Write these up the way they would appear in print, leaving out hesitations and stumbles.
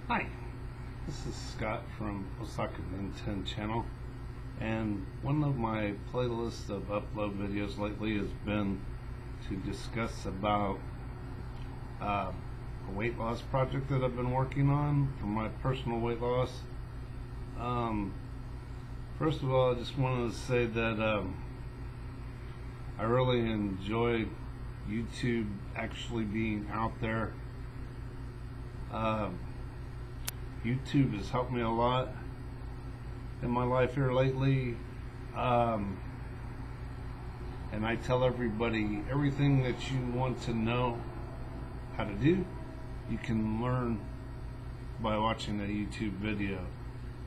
Hi, this is Scott from Osaka Ben 10 channel, and one of my playlists of upload videos lately has been to discuss about a weight loss project that I've been working on for my personal weight loss. First of all, I just wanted to say that I really enjoy YouTube actually being out there. YouTube has helped me a lot in my life here lately, and I tell everybody everything that you want to know how to do, you can learn by watching a YouTube video.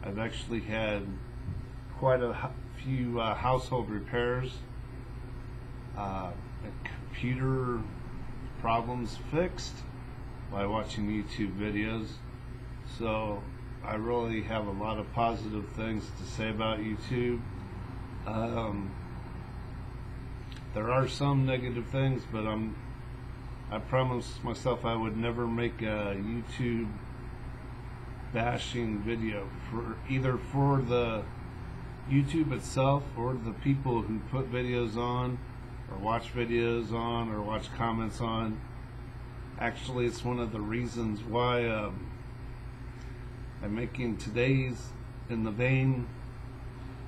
I've actually had quite a few household repairs, computer problems fixed by watching YouTube videos. So I really have a lot of positive things to say about YouTube. There are some negative things, but I promised myself I would never make a YouTube bashing video for either for the YouTube itself or the people who put videos on or watch videos on or watch comments on. Actually, it's one of the reasons why I'm making today's in the vein.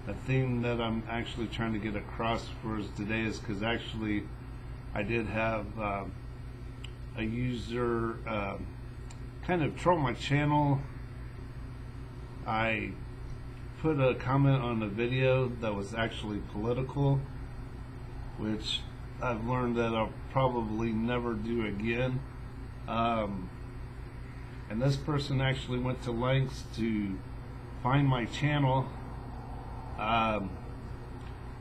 A theme that I'm actually trying to get across for today is because actually I did have a user kind of troll my channel. I put a comment on a video that was actually political, which I've learned that I'll probably never do again. And this person actually went to lengths to find my channel,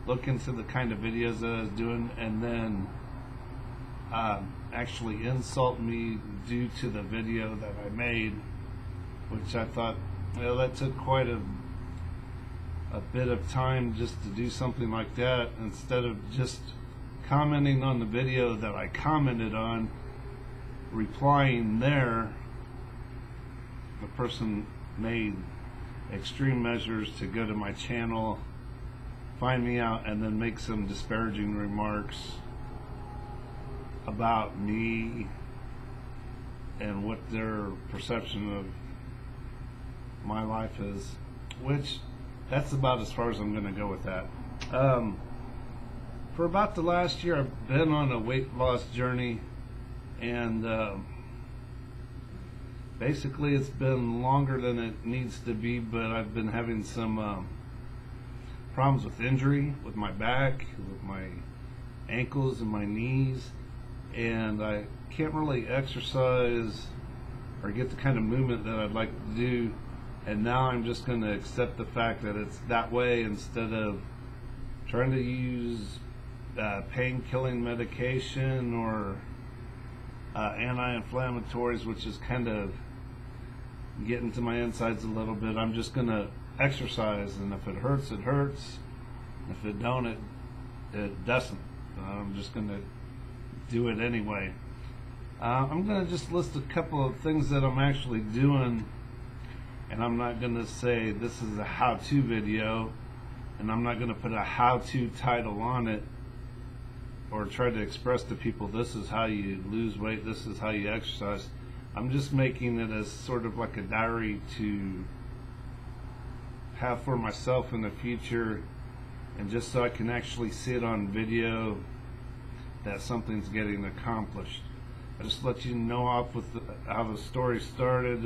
look into the kind of videos that I was doing, and then actually insult me due to the video that I made, which I thought, well, that took quite a bit of time just to do something like that. Instead of just commenting on the video that I commented on, replying there, the person made extreme measures to go to my channel, find me out, and then make some disparaging remarks about me and what their perception of my life is, which that's about as far as I'm going to go with that. For about the last year, I've been on a weight loss journey, and basically it's been longer than it needs to be, but I've been having some problems with injury, with my back, with my ankles and my knees, and I can't really exercise or get the kind of movement that I'd like to do. And now I'm just going to accept the fact that it's that way instead of trying to use pain-killing medication or anti-inflammatories, which is kind of getting to my insides a little bit. I'm just going to exercise, and if it hurts, it hurts. If it don't, it doesn't. I'm just going to do it anyway. I'm going to just list a couple of things that I'm actually doing, and I'm not going to say this is a how-to video, and I'm not going to put a how-to title on it or try to express to people this is how you lose weight, this is how you exercise. I'm just making it as sort of like a diary to have for myself in the future, and just so I can actually see it on video that something's getting accomplished. I just let you know off with how the story started.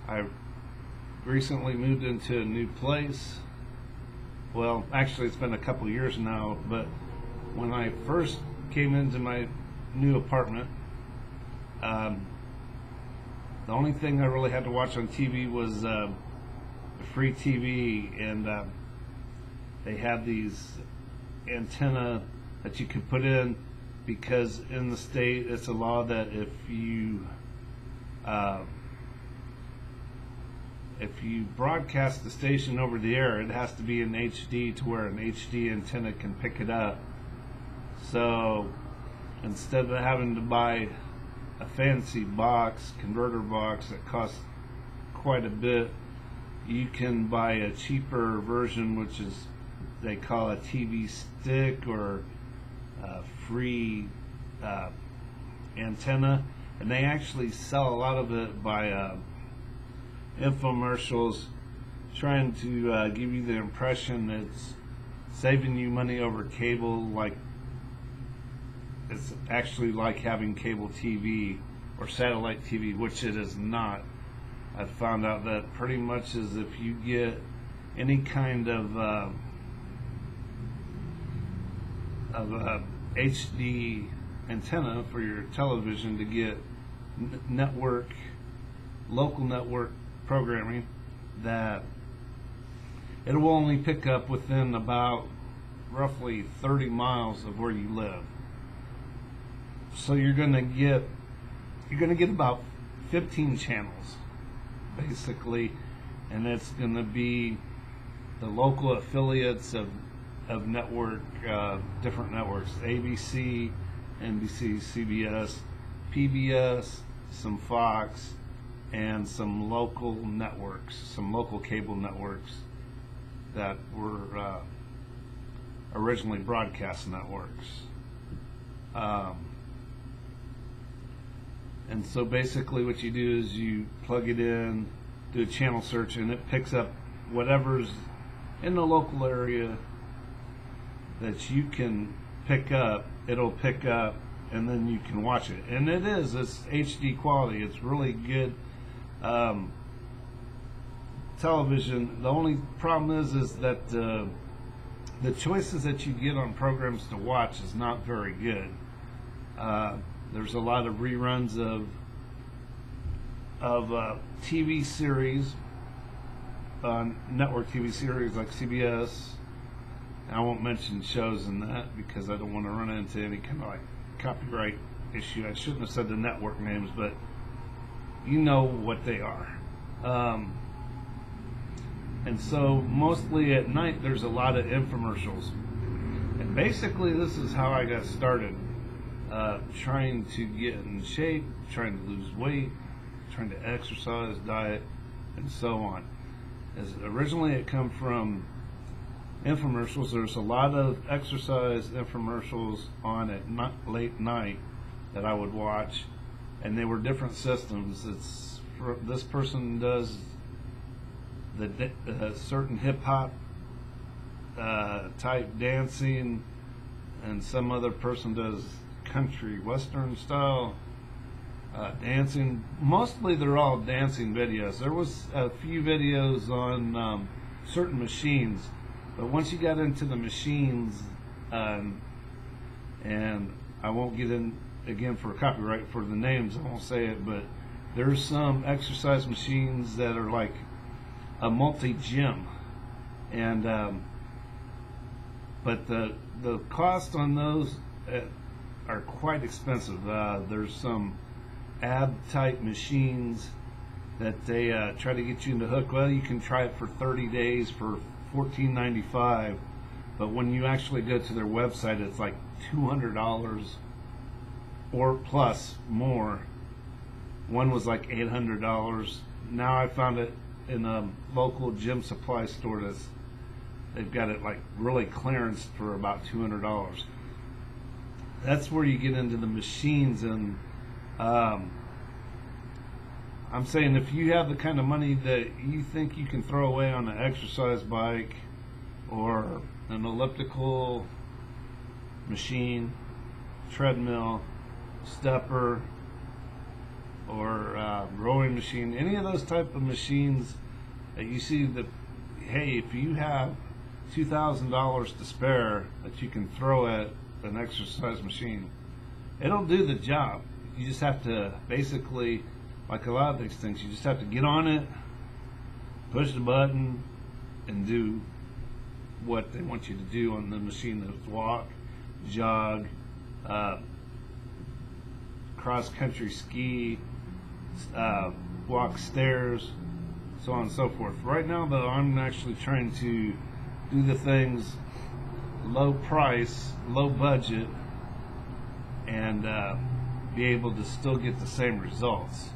I recently moved into a new place. Well, actually it's been a couple years now, but when I first came into my new apartment, the only thing I really had to watch on TV was free TV, and they had these antenna that you could put in, because in the state it's a law that if you broadcast the station over the air, it has to be in HD to where an HD antenna can pick it up. So instead of having to buy a fancy box, converter box that costs quite a bit. You can buy a cheaper version, which is they call a TV stick or a free antenna, and they actually sell a lot of it by infomercials, trying to give you the impression it's saving you money over cable, like it's actually like having cable TV or satellite TV, which it is not. I found out that pretty much is if you get any kind of HD antenna for your television to get local network programming, that it will only pick up within about roughly 30 miles of where you live. So you're going to get about 15 channels basically, and it's going to be the local affiliates of network, different networks: ABC, NBC, CBS, PBS, some Fox, and some local networks, some local cable networks that were originally broadcast networks. And so basically what you do is you plug it in, do a channel search, and it picks up whatever's in the local area that you can pick up. It'll pick up, and then you can watch it. And it's HD quality. It's really good television. The only problem is that the choices that you get on programs to watch is not very good. There's a lot of reruns of TV series, network TV series like CBS. I won't mention shows in that because I don't want to run into any kind of like copyright issue. I shouldn't have said the network names, but you know what they are. And so mostly at night there's a lot of infomercials. And basically this is how I got started. Trying to get in shape, trying to lose weight, trying to exercise, diet, and so on. Originally it come from infomercials. There's a lot of exercise infomercials on at late night that I would watch, and they were different systems. This person does the certain hip hop type dancing, and some other person does country western style dancing. Mostly they're all dancing videos. There was a few videos on certain machines, but once you got into the machines, and I won't get in again for copyright for the names, I won't say it, but there's some exercise machines that are like a multi-gym, and but the cost on those are quite expensive. There's some ab type machines that they try to get you into hook. Well, you can try it for 30 days for $14.95, but when you actually go to their website, it's like $200 or plus more. One was like $800. Now I found it in a local gym supply store they've got it like really clearance for about $200. That's where you get into the machines, and I'm saying if you have the kind of money that you think you can throw away on an exercise bike or an elliptical machine, treadmill, stepper, or rowing machine, any of those type of machines that you see that, hey, if you have $2,000 to spare that you can throw at an exercise machine, it'll do the job. You just have to basically, like a lot of these things, you just have to get on it, push the button, and do what they want you to do on the machine. That's walk, jog, cross-country ski, walk stairs, so on and so forth. Right now, though, I'm actually trying to do the things low price, low budget, and be able to still get the same results.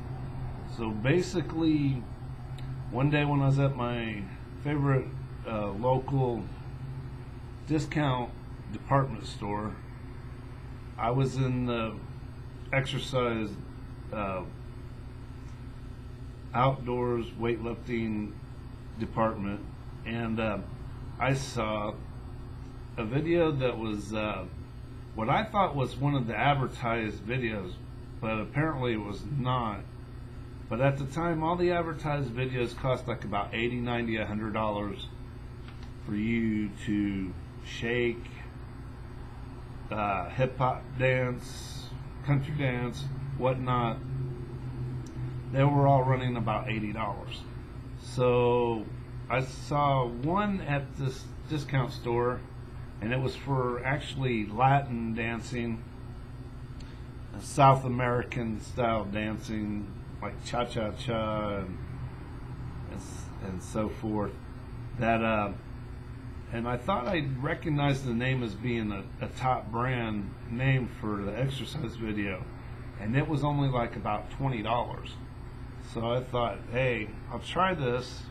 So basically, one day when I was at my favorite local discount department store, I was in the exercise outdoors weightlifting department, and I saw a video that was what I thought was one of the advertised videos, but apparently it was not. But at the time, all the advertised videos cost like about $80, $90, $100 for you to shake, hip hop dance, country dance, whatnot. They were all running about $80. So I saw one at this discount store, and it was for actually Latin dancing, South American style dancing, like cha-cha-cha and so forth. That and I thought I recognized the name as being a top brand name for the exercise video, and it was only like about $20. So I thought, hey, I'll try this.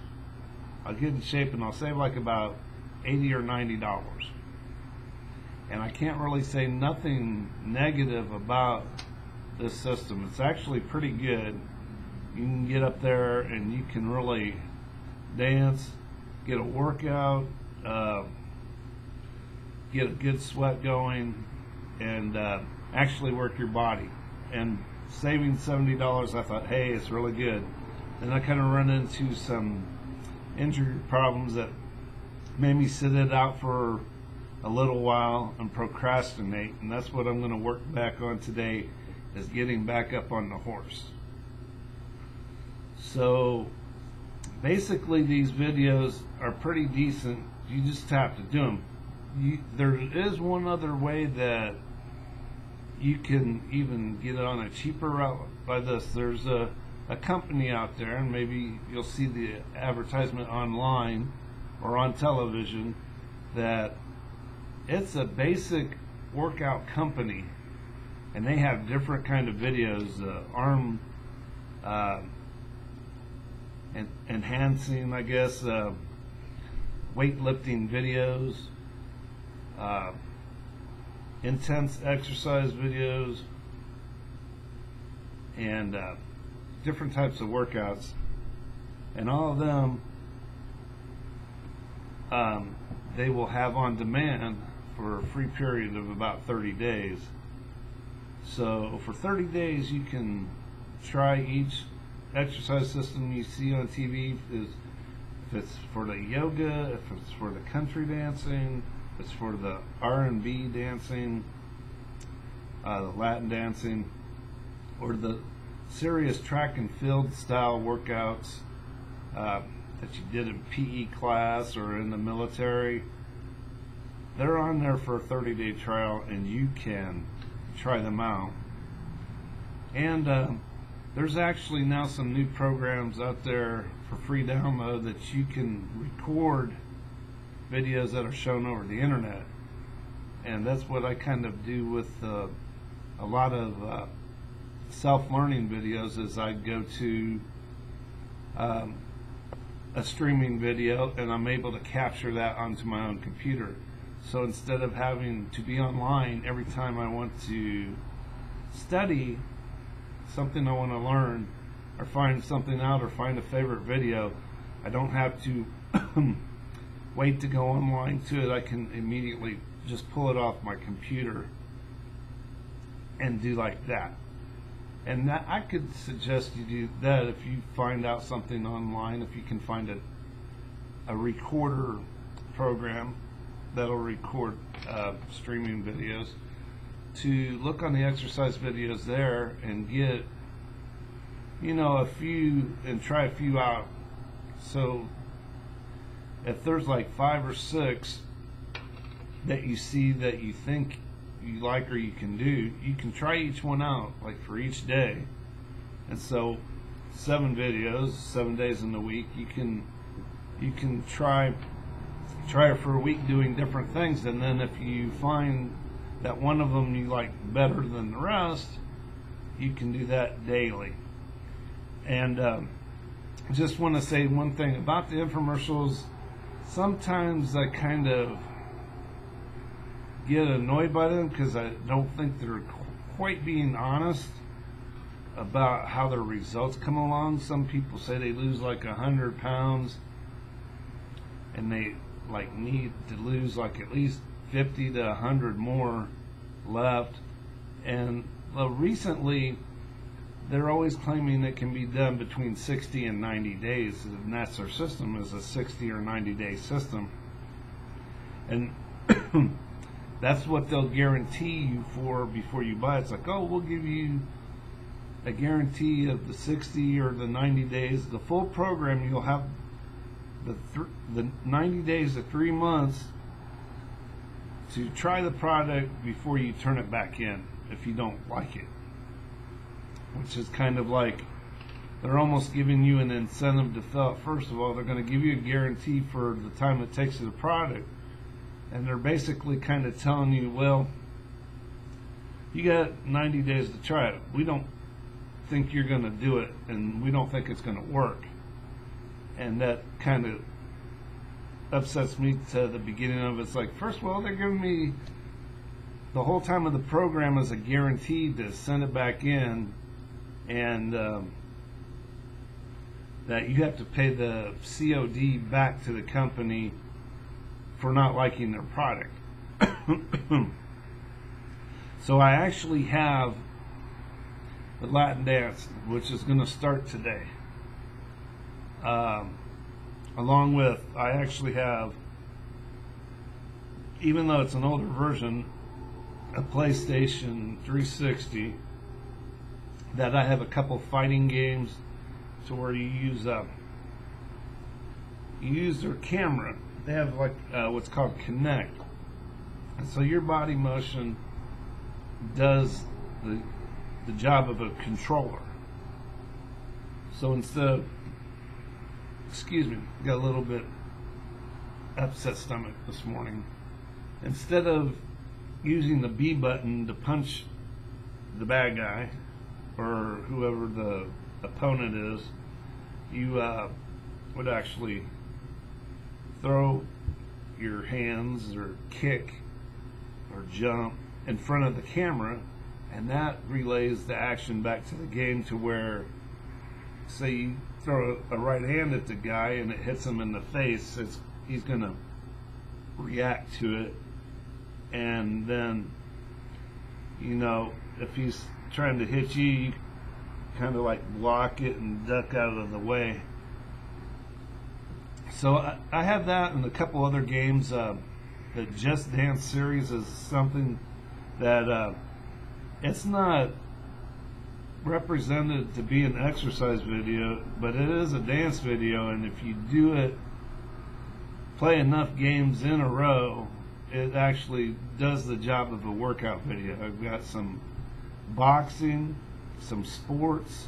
I'll get in shape and I'll save like about $80 or $90. And I can't really say nothing negative about this system. It's actually pretty good. You can get up there and you can really dance, get a workout, get a good sweat going, and actually work your body. And saving $70, I thought, hey, it's really good. Then I kind of run into some injury problems that made me sit it out for a little while and procrastinate, and that's what I'm going to work back on today, is getting back up on the horse. So basically these videos are pretty decent. You just have to do them. There is one other way that you can even get on a cheaper route by this. There's a company out there, and maybe you'll see the advertisement online or on television, that it's a basic workout company, and they have different kind of videos, arm enhancing, I guess, weightlifting videos, intense exercise videos, and different types of workouts, and all of them they will have on demand for a free period of about 30 days. So for 30 days you can try each exercise system you see on TV. If it's for the yoga, if it's for the country dancing, if it's for the R&B dancing, the Latin dancing, or the serious track and field style workouts that you did in PE class or in the military. They're on there for a 30-day trial, and you can try them out. And there's actually now some new programs out there for free download that you can record videos that are shown over the internet. And that's what I kind of do with a lot of self-learning videos, is I go to a streaming video, and I'm able to capture that onto my own computer. So instead of having to be online every time I want to study something I want to learn, or find something out, or find a favorite video, I don't have to wait to go online to it. I can immediately just pull it off my computer and do like that. And that, I could suggest you do that if you find out something online, if you can find a recorder program that'll record streaming videos, to look on the exercise videos there and get, a few, and try a few out. So if there's like 5 or 6 that you see that you think you like or you can do, you can try each one out, like for each day. And so 7 videos, 7 days in the week, you can try it for a week doing different things, and then if you find that one of them you like better than the rest, you can do that daily. And just want to say one thing about the infomercials. Sometimes I kind of get annoyed by them because I don't think they're quite being honest about how their results come along. Some people say they lose like 100 pounds and they like need to lose like at least 50 to 100 more left. And recently they're always claiming it can be done between 60 and 90 days, and that's their system, is a 60 or 90 day system. And that's what they'll guarantee you for before you buy. It's like, oh, we'll give you a guarantee of the 60 or the 90 days. The full program, you'll have the 90 days to 3 months to try the product before you turn it back in if you don't like it. Which is kind of like they're almost giving you an incentive to fill it. First of all, they're going to give you a guarantee for the time it takes to the product. And they're basically kind of telling you, well, you got 90 days to try it. We don't think you're going to do it, and we don't think it's going to work. And that kind of upsets me to the beginning of it. It's like, first of all, they're giving me the whole time of the program as a guarantee to send it back in, and that you have to pay the COD back to the company for not liking their product. So I actually have the Latin dance, which is going to start today. Along with, I actually have, even though it's an older version, a PlayStation 360 that I have a couple fighting games to where you use their camera. They have like what's called Kinect, and so your body motion does the job of a controller. So instead of, excuse me, got a little bit upset stomach this morning. Instead of using the B button to punch the bad guy or whoever the opponent is, you would actually throw your hands or kick or jump in front of the camera, and that relays the action back to the game to where, say you throw a right hand at the guy and it hits him in the face, he's going to react to it, and then, you know, if he's trying to hit you, you kind of like block it and duck out of the way. So I have that and a couple other games. The Just Dance series is something that it's not represented to be an exercise video, but it is a dance video, and if you do it, play enough games in a row, it actually does the job of a workout video. I've got some boxing, some sports,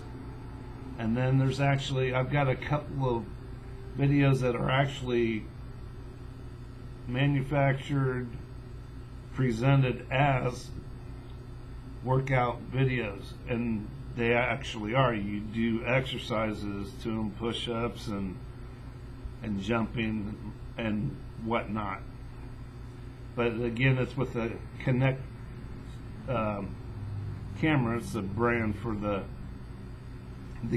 and then there's actually, I've got a couple of videos that are actually manufactured, presented as workout videos, and they actually are. You do exercises to them, push-ups and jumping and whatnot. But again, it's with the Kinect camera. It's a brand for the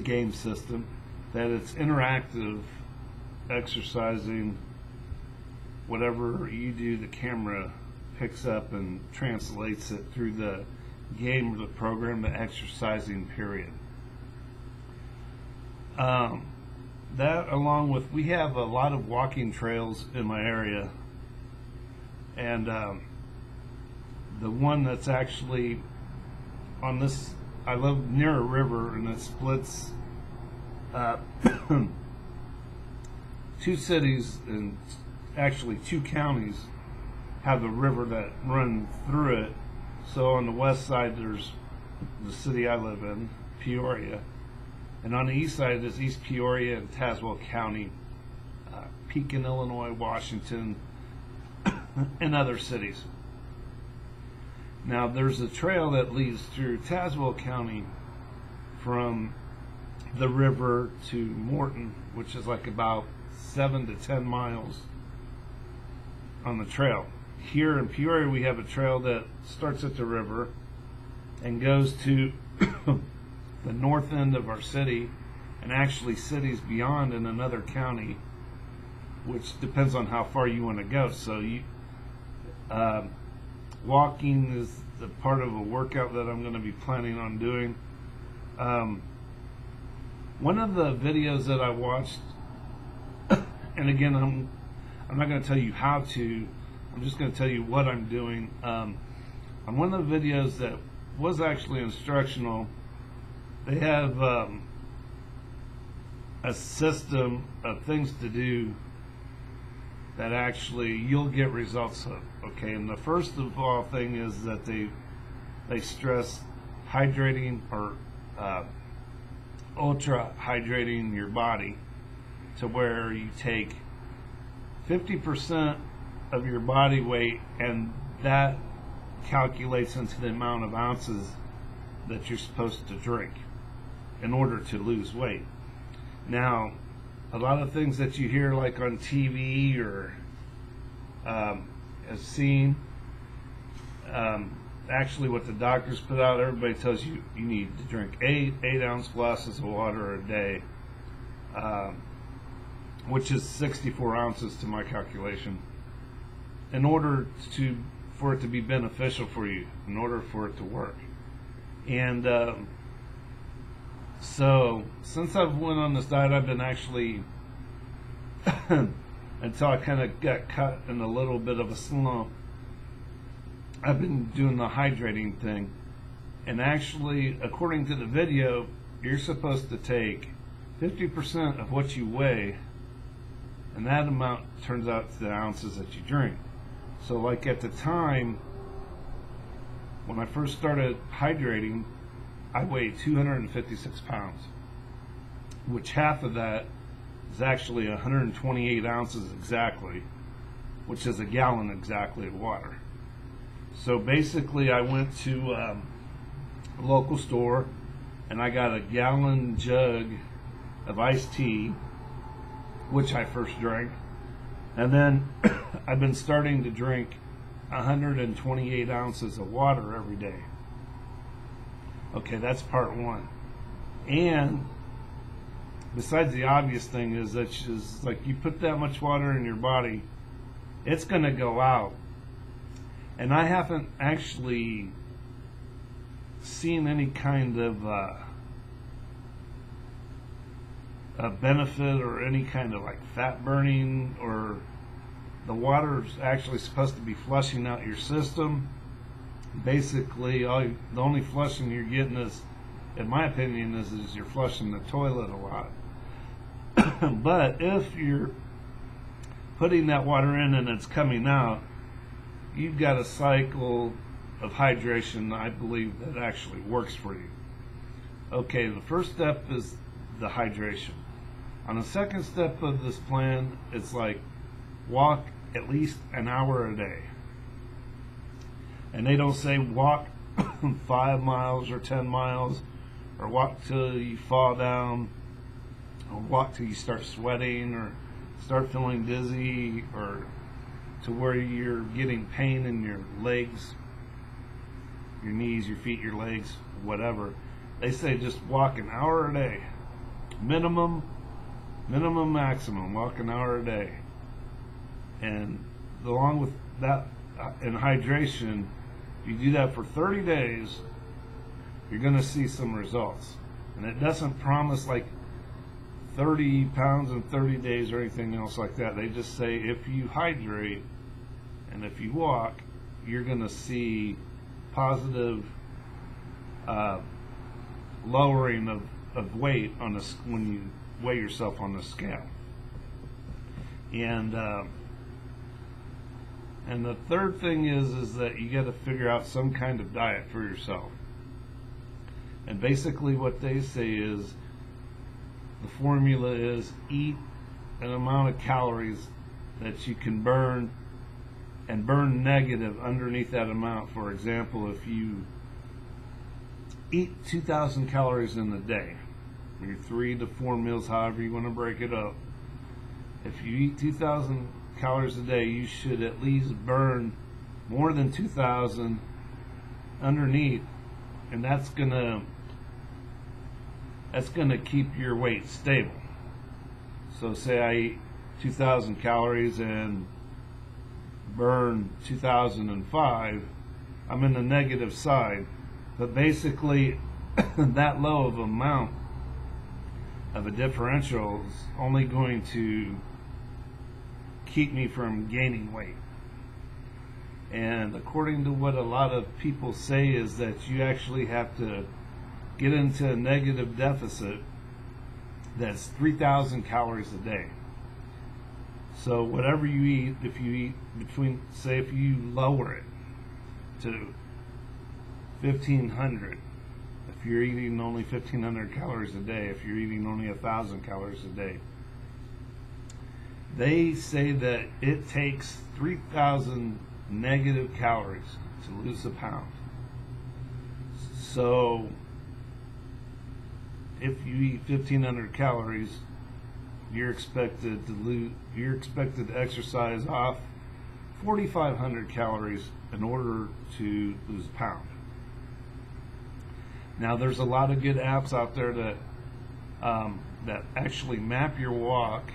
game system, that it's interactive exercising. Whatever you do, the camera picks up and translates it through the game or the program, the exercising period. That, along with, we have a lot of walking trails in my area, and the one that's actually on this, I live near a river, and it splits two cities, and actually two counties have a river that runs through it. So on the west side there's the city I live in, Peoria, and on the east side is East Peoria and Tazewell County, Pekin, Illinois, Washington, and other cities. Now there's a trail that leads through Tazewell County from the river to Morton, which is like about 7 to 10 miles on the trail. Here in Peoria, we have a trail that starts at the river and goes to the north end of our city, and actually cities beyond in another county, which depends on how far you want to go. So walking is the part of a workout that I'm going to be planning on doing. One of the videos that I watched, and again, I'm not going to tell you how to, I'm just going to tell you what I'm doing. On one of the videos that was actually instructional, they have a system of things to do that actually you'll get results of. Okay, and the first of all thing is that they stress hydrating or ultra hydrating your body, to where you take 50% of your body weight, and that calculates into the amount of ounces that you're supposed to drink in order to lose weight. Now, a lot of things that you hear like on TV or as seen, actually what the doctors put out, everybody tells you you need to drink 8-ounce glasses of water a day, which is 64 ounces to my calculation, in order for it to be beneficial for you, in order for it to work. And so since I've went on this diet, I've been actually until I kind of got cut in a little bit of a slump, I've been doing the hydrating thing. And actually, according to the video, you're supposed to take 50% of what you weigh, and that amount turns out to the ounces that you drink. So like at the time when I first started hydrating, I weighed 256 pounds, which half of that is actually 128 ounces exactly, which is a gallon exactly of water. So basically I went to a local store and I got a gallon jug of iced tea, which I first drank, and then I've been starting to drink 128 ounces of water every day. Okay, that's part one. And besides, the obvious thing is that just like you put that much water in your body, it's going to go out. And I haven't actually seen any kind of a benefit or any kind of like fat burning, or the water is actually supposed to be flushing out your system. Basically, the only flushing you're getting is, in my opinion, is you're flushing the toilet a lot. But if you're putting that water in and it's coming out, you've got a cycle of hydration, I believe, that actually works for you. Okay, the first step is the hydration. On the second step of this plan, it's like walk at least an hour a day. And they don't say walk 5 miles or 10 miles, or walk till you fall down, or walk till you start sweating, or start feeling dizzy, or to where you're getting pain in your legs, your knees, your feet, your legs, whatever. They say just walk an hour a day. Minimum, maximum, walk an hour a day. And along with that, in hydration, you do that for 30 days, you're going to see some results. And it doesn't promise like 30 pounds in 30 days or anything else like that. They just say if you hydrate and if you walk, you're going to see positive lowering of weight on the, when you weigh yourself on the scale. And the third thing is that you got to figure out some kind of diet for yourself. And basically what they say is, the formula is eat an amount of calories that you can burn, and burn negative underneath that amount. For example, if you eat 2,000 calories in a day, your 3 to 4 meals, however you want to break it up. If you eat 2,000 calories a day, you should at least burn more than 2,000 underneath, and that's gonna keep your weight stable. So say I eat 2,000 calories and burn 2,005, I'm in the negative side. But basically, that low of amount of a differential is only going to keep me from gaining weight. And according to what a lot of people say, is that you actually have to get into a negative deficit that's 3,000 calories a day. So whatever you eat, if you eat between, say if you lower it to 1,500, if you're eating only 1,500 calories a day, if you're eating only 1,000 calories a day, they say that it takes 3,000 negative calories to lose a pound. So if you eat 1,500 calories, you're expected to exercise off 4,500 calories in order to lose a pound. Now, there's a lot of good apps out there that actually map your walk.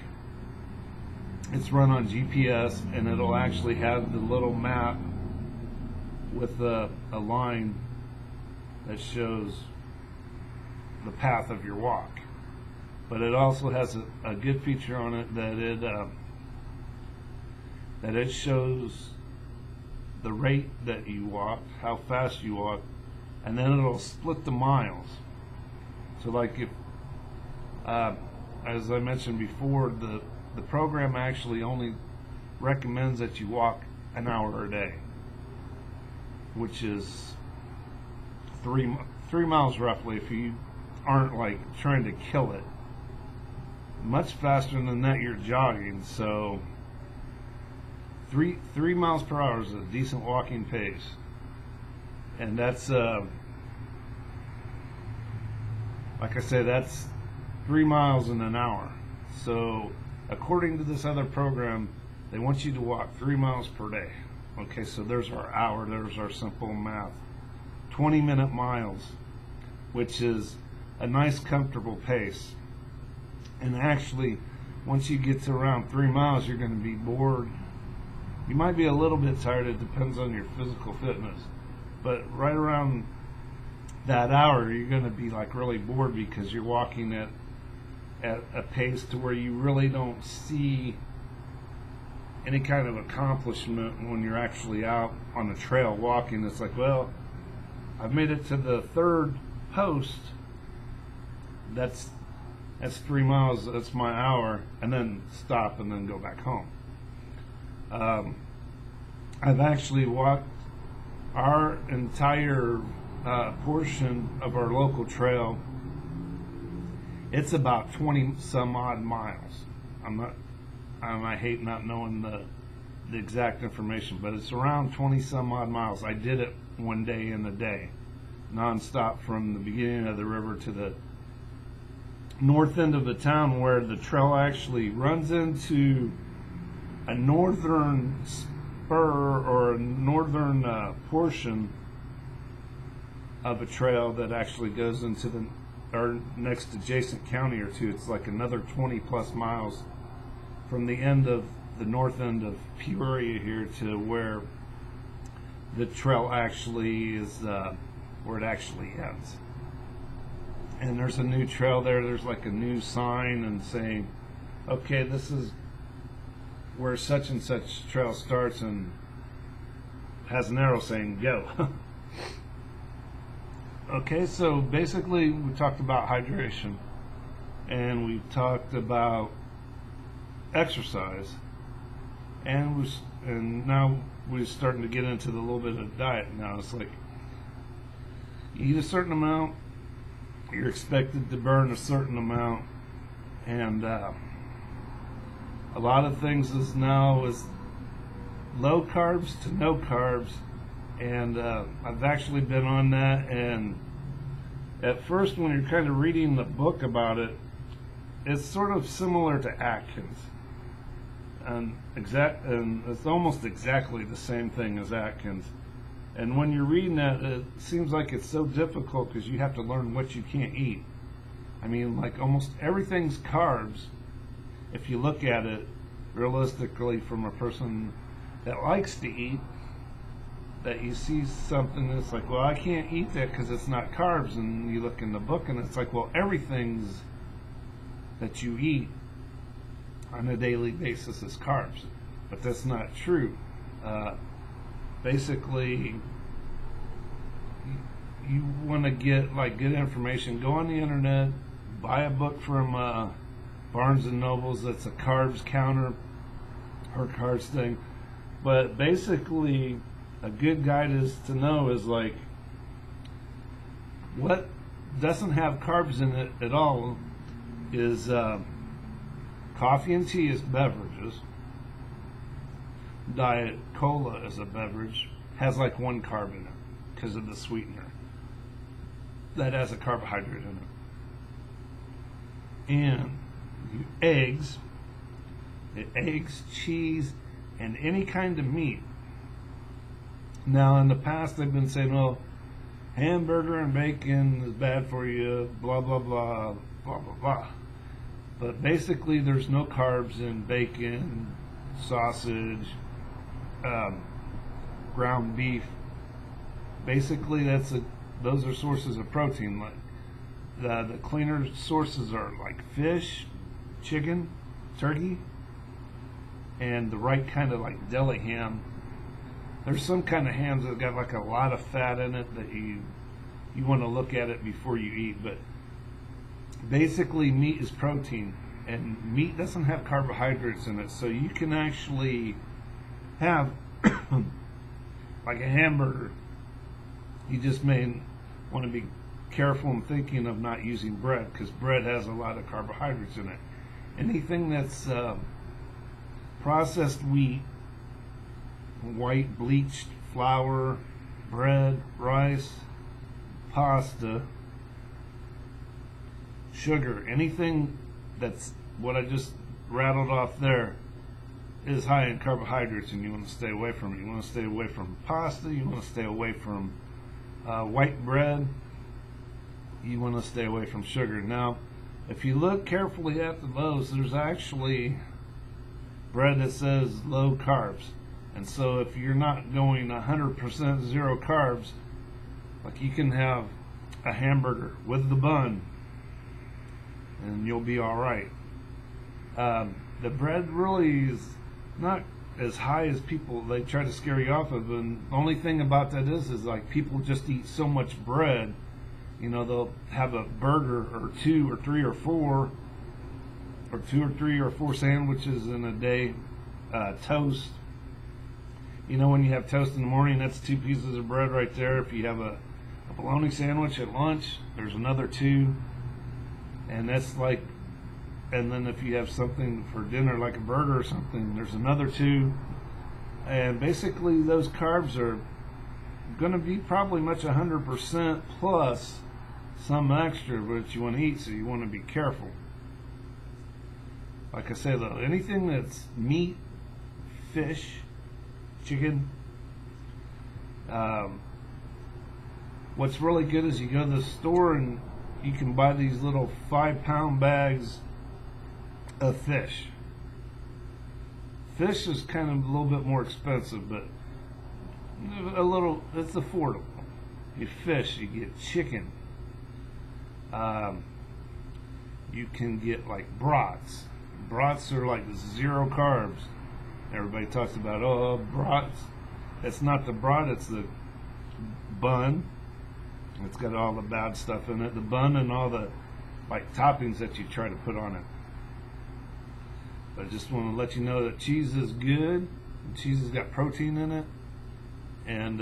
It's run on GPS, and it'll actually have the little map with a line that shows the path of your walk. But it also has a good feature on it that it shows the rate that you walk, how fast you walk, and then it'll split the miles. So like if, as I mentioned before, the program actually only recommends that you walk an hour a day, which is 3 miles roughly if you aren't like trying to kill it. Much faster than that you're jogging, so 3 miles per hour is a decent walking pace. And that's like I say, that's 3 miles in an hour. So according to this other program, they want you to walk 3 miles per day. Okay, so there's our hour, there's our simple math. 20-minute miles, which is a nice comfortable pace. And actually, once you get to around 3 miles, you're going to be bored. You might be a little bit tired, it depends on your physical fitness. But right around that hour, you're going to be like really bored because you're walking at a pace to where you really don't see any kind of accomplishment when you're actually out on the trail walking. It's like, well, I've made it to the 3rd post. That's 3 miles, that's my hour, and then stop and then go back home. I've actually walked our entire portion of our local trail. It's about 20 some odd miles. I hate not knowing the exact information, but it's around 20 some odd miles. I did it one day in a day, nonstop from the beginning of the river to the north end of the town, where the trail actually runs into a northern spur or a northern portion of a trail that actually goes into the or next adjacent county or two. It's like another 20 plus miles from the end of the north end of Peoria here to where the trail actually is, where it actually ends. And there's a new trail there. There's like a new sign and saying, okay, this is where such and such trail starts, and has an arrow saying go. Okay, so basically we talked about hydration, and we talked about exercise, and now we're starting to get into the little bit of diet. Now it's like, you eat a certain amount, you're expected to burn a certain amount, and a lot of things is now is low carbs to no carbs, and I've actually been on that, and at first when you're kind of reading the book about it, it's sort of similar to Atkins, and it's almost exactly the same thing as Atkins. And when you're reading that, it seems like it's so difficult because you have to learn what you can't eat. I mean, like almost everything's carbs if you look at it realistically from a person that likes to eat. That you see something that's like, well, I can't eat that because it's not carbs, and you look in the book and it's like, well, everything's that you eat on a daily basis is carbs, but that's not true. Basically, you want to get like good information, go on the internet, buy a book from Barnes and Nobles that's a carbs counter or carbs thing. But basically, a good guide is to know is like what doesn't have carbs in it at all is coffee and tea is beverages. Diet Cola is a beverage, has like one carb in it because of the sweetener. That has a carbohydrate in it. And eggs, cheese, and any kind of meat. Now, in the past, they've been saying, well, hamburger and bacon is bad for you, blah, blah, blah, blah, blah, blah. But basically, there's no carbs in bacon, sausage, ground beef. Basically, those are sources of protein. Like the cleaner sources are like fish, chicken, turkey, and the right kind of like deli ham. There's some kind of hams that got like a lot of fat in it that you want to look at it before you eat. But basically, meat is protein, and meat doesn't have carbohydrates in it, so you can actually have like a hamburger. You just may want to be careful in thinking of not using bread, because bread has a lot of carbohydrates in it. Anything that's processed wheat, white bleached flour, bread, rice, pasta, sugar, anything that's what I just rattled off there is high in carbohydrates, and you want to stay away from it. You want to stay away from pasta, you want to stay away from white bread, you want to stay away from sugar. Now, if you look carefully at the loaves, there's actually bread that says low carbs. And so if you're not going 100% zero carbs, like you can have a hamburger with the bun and you'll be all right. The bread really is not as high as they try to scare you off of. And the only thing about that is like people just eat so much bread. You know, they'll have a burger or two or three or four, or two or three or four sandwiches in a day, toast. You know, when you have toast in the morning, that's 2 pieces of bread right there. If you have a bologna sandwich at lunch, there's another 2. And that's like, and then if you have something for dinner, like a burger or something, there's another 2. And basically, those carbs are going to be probably much 100% plus some extra that you want to eat, so you want to be careful. Like I say, though, anything that's meat, fish, chicken. What's really good is you go to the store and you can buy these little 5-pound bags of fish. Fish is kind of a little bit more expensive, but it's affordable. You fish, you get chicken. You can get like brats. Brats are like 0 carbs. Everybody talks about, brats. It's not the brat, it's the bun. It's got all the bad stuff in it. The bun and all the like toppings that you try to put on it. But I just want to let you know that cheese is good. Cheese has got protein in it. And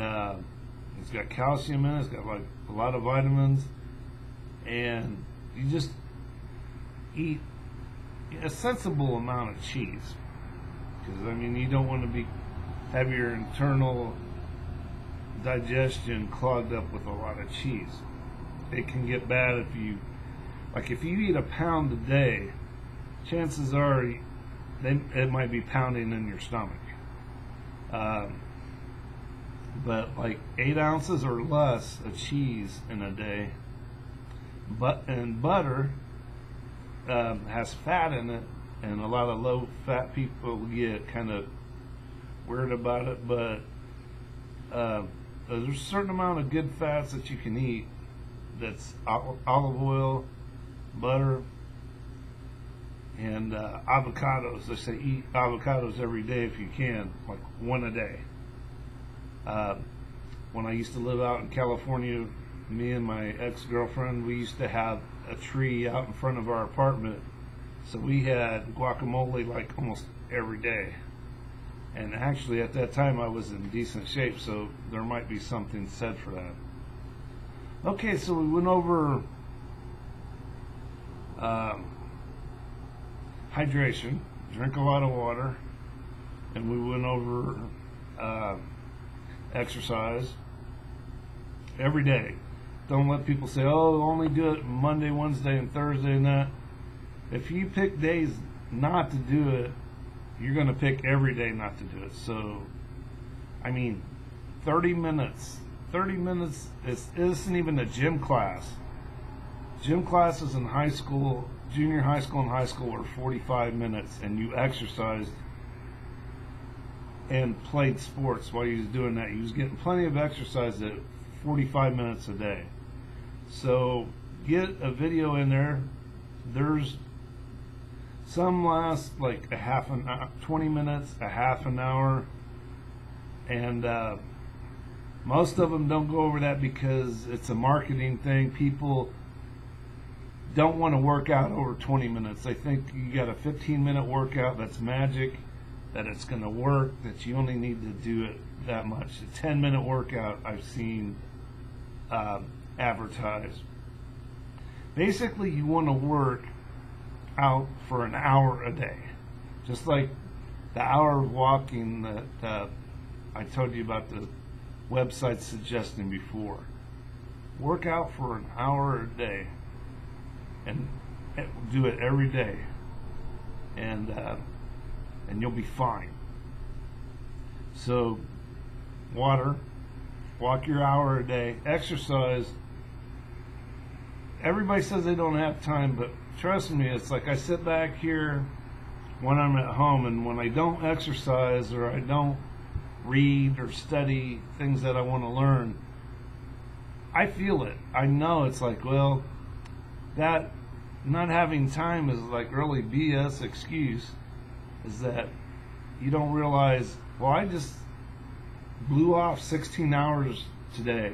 it's got calcium in it. It's got like a lot of vitamins. And you just eat a sensible amount of cheese. Because, I mean, you don't want to have your internal digestion clogged up with a lot of cheese. it can get bad if you eat a pound a day, chances are it might be pounding in your stomach. But like 8 ounces or less of cheese in a day, and butter has fat in it, and a lot of low fat people get kind of weird about it, but there's a certain amount of good fats that you can eat. That's olive oil, butter, and avocados. They say eat avocados every day if you can, like one a day. When I used to live out in California, me and my ex-girlfriend, we used to have a tree out in front of our apartment, so we had guacamole like almost every day. And actually at that time I was in decent shape, so there might be something said for that. Okay, so we went over hydration, drink a lot of water, and we went over exercise every day. Don't let people say, oh, only do it Monday, Wednesday, and Thursday and that. If you pick days not to do it, you're going to pick every day not to do it. So, I mean, 30 minutes. 30 minutes isn't even a gym class. Gym classes in high school, junior high school and high school were 45 minutes, and you exercised and played sports while you was doing that. You was getting plenty of exercise at 45 minutes a day. So get a video in there. There's some last like a half an hour, 20 minutes, a half an hour, and most of them don't go over that because it's a marketing thing. People don't want to work out over 20 minutes. They think you got a 15-minute workout that's magic, that it's going to work, that you only need to do it that much. A 10-minute workout I've seen advertised. Basically, you want to work out for an hour a day, just like the hour of walking that I told you about the website suggesting before. Work out for an hour a day, and do it every day, and you'll be fine. So, water, walk your hour a day, exercise. Everybody says they don't have time, but trust me, it's like I sit back here when I'm at home, and when I don't exercise or I don't read or study things that I want to learn, I feel it. I know it's like, well, that not having time is like really BS excuse, is that you don't realize, well, I just blew off 16 hours today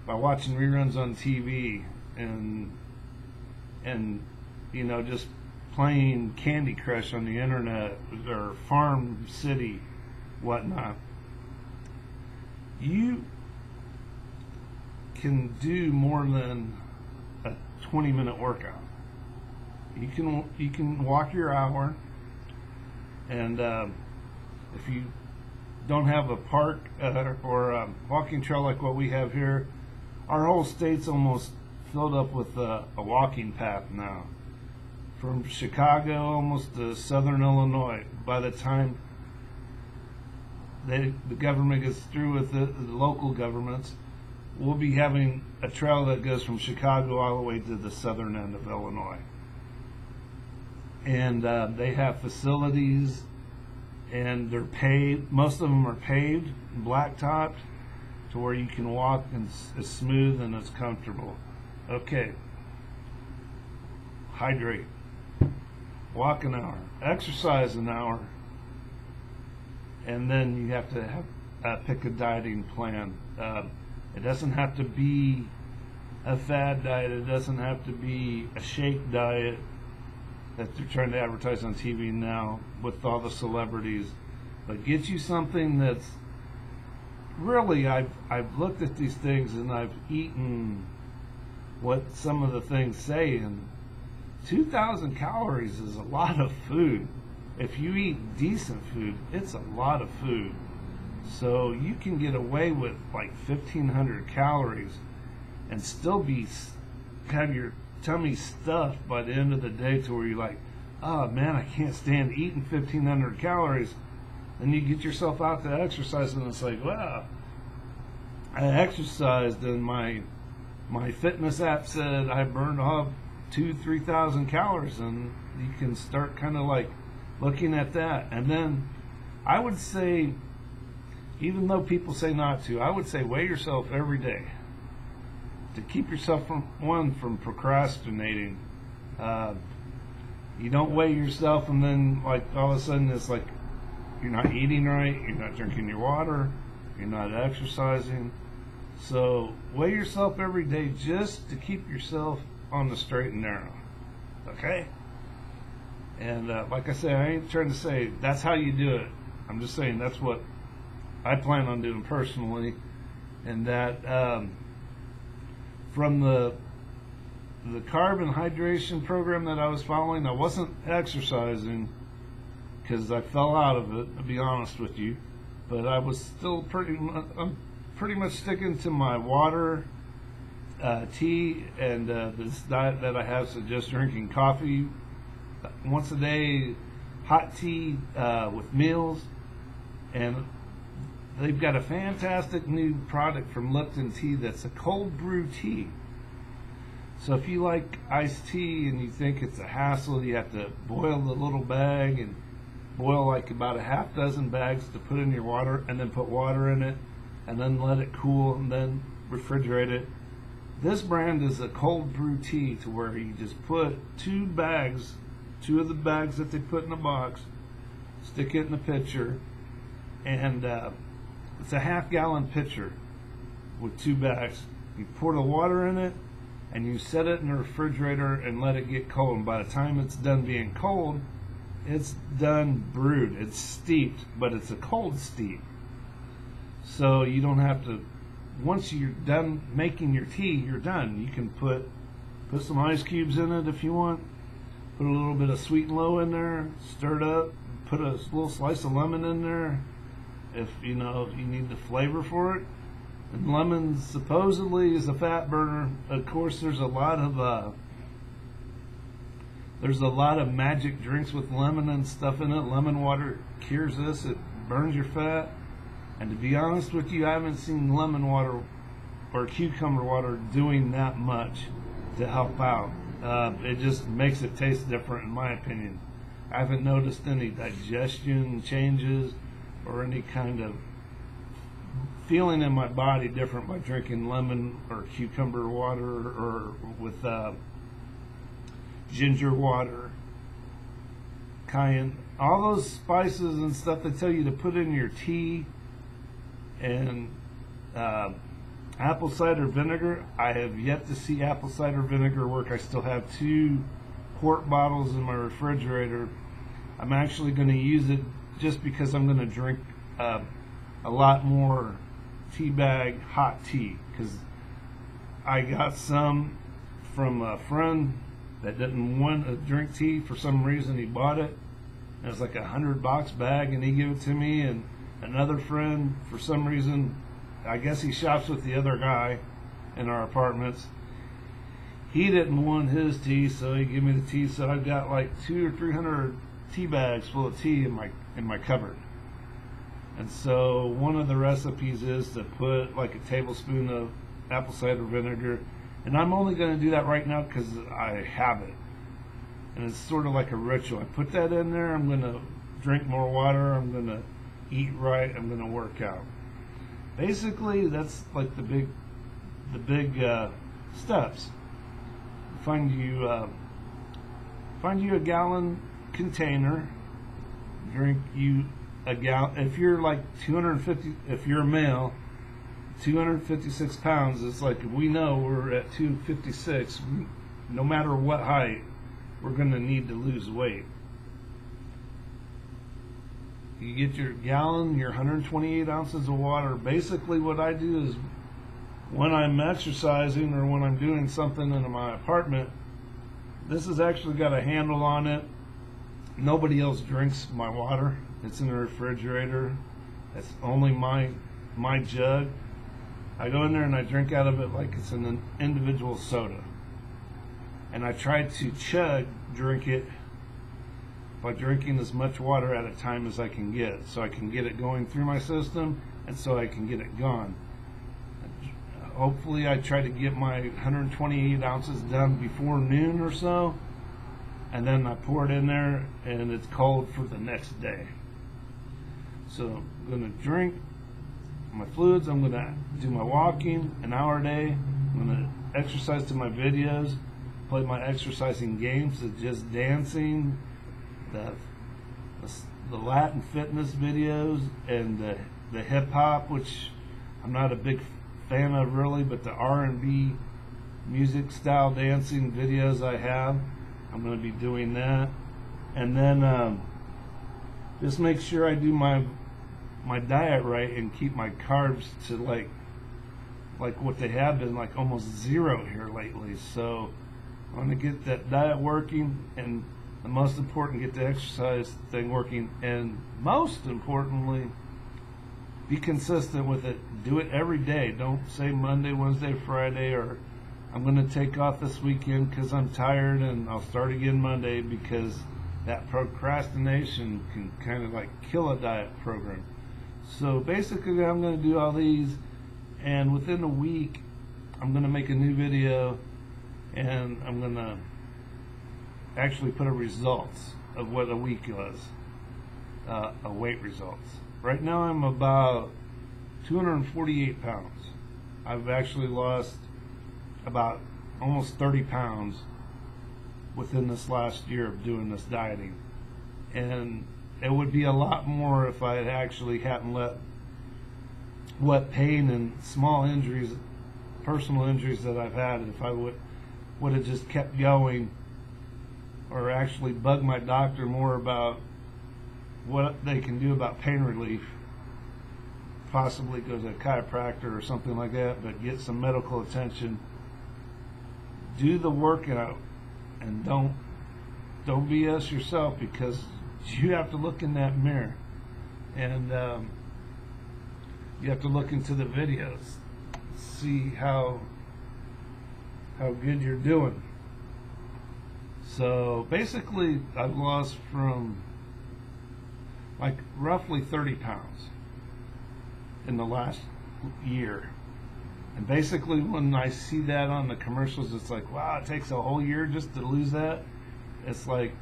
by watching reruns on TV and you know, just playing Candy Crush on the internet or Farm City, whatnot. You can do more than a 20-minute workout. You can walk your hour, and if you don't have a park or a walking trail like what we have here, our whole state's almost filled up with a walking path now. From Chicago almost to southern Illinois. By the time the government gets through with it, the local governments, we'll be having a trail that goes from Chicago all the way to the southern end of Illinois. And they have facilities, and they're paved. Most of them are paved, blacktopped, to where you can walk and it's smooth and it's comfortable. Okay. Hydrate. Walk an hour. Exercise an hour. And then you have to have pick a dieting plan. It doesn't have to be a fad diet. It doesn't have to be a shake diet that they're trying to advertise on TV now with all the celebrities. But get you something that's really, I've looked at these things and I've eaten what some of the things say, and 2,000 calories is a lot of food. If you eat decent food, it's a lot of food. So you can get away with like 1,500 calories and still have your tummy stuffed by the end of the day to where you're like, oh man, I can't stand eating 1,500 calories. Then you get yourself out to exercise, and it's like, wow, I exercised, and my fitness app said I burned off 2,000-3,000 calories, and you can start kind of like looking at that. And then I would say, even though people say not to, I would say weigh yourself every day to keep yourself from procrastinating. You don't weigh yourself, and then like all of a sudden it's like you're not eating right, you're not drinking your water, you're not exercising. So weigh yourself every day just to keep yourself on the straight and narrow. Okay? And like I say, I ain't trying to say that's how you do it. I'm just saying that's what I plan on doing personally. And that from the carb and hydration program that I was following, I wasn't exercising because I fell out of it, to be honest with you. But I was still pretty much sticking to my water, tea, and this diet that I have, so just drinking coffee once a day, hot tea with meals. And they've got a fantastic new product from Lipton Tea that's a cold brew tea. So if you like iced tea and you think it's a hassle, you have to boil the little bag and boil like about a half dozen bags to put in your water, and then put water in it, and then let it cool, and then refrigerate it. This brand is a cold brew tea to where you just put two of the bags that they put in a box, stick it in a pitcher, and it's a half-gallon pitcher with 2 bags. You pour the water in it, and you set it in the refrigerator and let it get cold. And by the time it's done being cold, it's done brewed. It's steeped, but it's a cold steep. So you don't have to, once you're done making your tea, you're done. You can put some ice cubes in it if you want, put a little bit of sweet and low in there, stir it up, put a little slice of lemon in there if you need the flavor for it. And lemon supposedly is a fat burner. Of course, there's a lot of magic drinks with lemon and stuff in it. Lemon water cures this. It burns your fat. And to be honest with you, I haven't seen lemon water or cucumber water doing that much to help out. It just makes it taste different, in my opinion. I haven't noticed any digestion changes or any kind of feeling in my body different by drinking lemon or cucumber water or with ginger water, cayenne, all those spices and stuff they tell you to put in your tea, and apple cider vinegar. I have yet to see apple cider vinegar work. I still have 2 quart bottles in my refrigerator. I'm actually going to use it just because I'm going to drink a lot more tea bag hot tea, because I got some from a friend that didn't want to drink tea for some reason. He bought it. It was like a $100 bag, and he gave it to me. And another friend, for some reason, I guess he shops with the other guy in our apartments. He didn't want his tea, so he gave me the tea. So I've got like 200 or 300 tea bags full of tea in my cupboard. And so one of the recipes is to put like a tablespoon of apple cider vinegar. And I'm only going to do that right now because I have it. And it's sort of like a ritual. I put that in there. I'm going to drink more water. I'm going to eat right. I'm going to work out. Basically, that's like the big steps. Find you a gallon container. Drink you a gallon. If you're like 250, if you're a male, 256 pounds. It's like we know we're at 256. No matter what height, we're going to need to lose weight. You get your gallon, your 128 ounces of water. Basically, what I do is when I'm exercising or when I'm doing something in my apartment, this has actually got a handle on it. Nobody else drinks my water. It's in the refrigerator. It's only my jug. I go in there and I drink out of it like it's an individual soda. And I try to drink it by drinking as much water at a time as I can get, so I can get it going through my system and so I can get it gone. Hopefully I try to get my 128 ounces done before noon or so, and then I pour it in there and it's cold for the next day. So I'm going to drink my fluids, I'm going to do my walking an hour a day, I'm going to exercise to my videos, play my exercising games, of just dancing, the Latin fitness videos, and the hip hop, which I'm not a big fan of really, but the R&B music style dancing videos I have, I'm going to be doing that. And then just make sure I do my diet right and keep my carbs to like what they have been, like almost zero here lately. So I want to get that diet working, and the most important, get the exercise thing working, and most importantly, be consistent with it. Do it every day. Don't say Monday, Wednesday, Friday, or I'm going to take off this weekend because I'm tired and I'll start again Monday, because that procrastination can kind of like kill a diet program. So basically I'm going to do all these, and within a week I'm going to make a new video, and I'm going to actually put a results of what a week was, a weight results. Right now I'm about 248 pounds. I've actually lost about almost 30 pounds within this last year of doing this dieting. And it would be a lot more if I had actually hadn't let what pain and small injuries, personal injuries that I've had, if I would have just kept going, or actually bug my doctor more about what they can do about pain relief, possibly go to a chiropractor or something like that, but get some medical attention. Do the workout, and don't BS yourself, because you have to look in that mirror, and you have to look into the videos, see how good you're doing. So basically I've lost from like roughly 30 pounds in the last year. And basically when I see that on the commercials, it's like, wow, it takes a whole year just to lose that. It's like,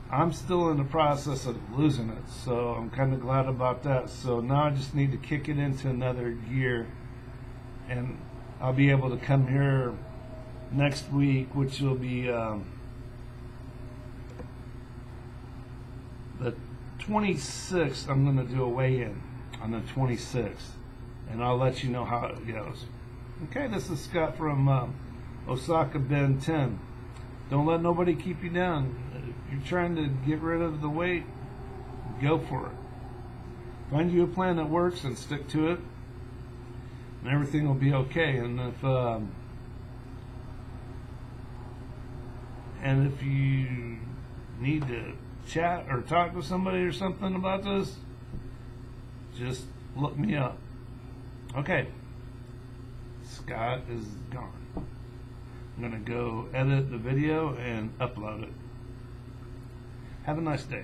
I'm still in the process of losing it, so I'm kind of glad about that. So now I just need to kick it into another year, and I'll be able to come here next week, which will be the 26th. I'm going to do a weigh-in on the 26th, and I'll let you know how it goes. Okay, this is Scott from Osaka Ben 10. Don't let nobody keep you down. If you're trying to get rid of the weight, go for it. Find you a plan that works and stick to it, and everything will be okay. And if you need to chat or talk to somebody or something about this, just look me up. Okay, Scott is gone. I'm going to go edit the video and upload it. Have a nice day.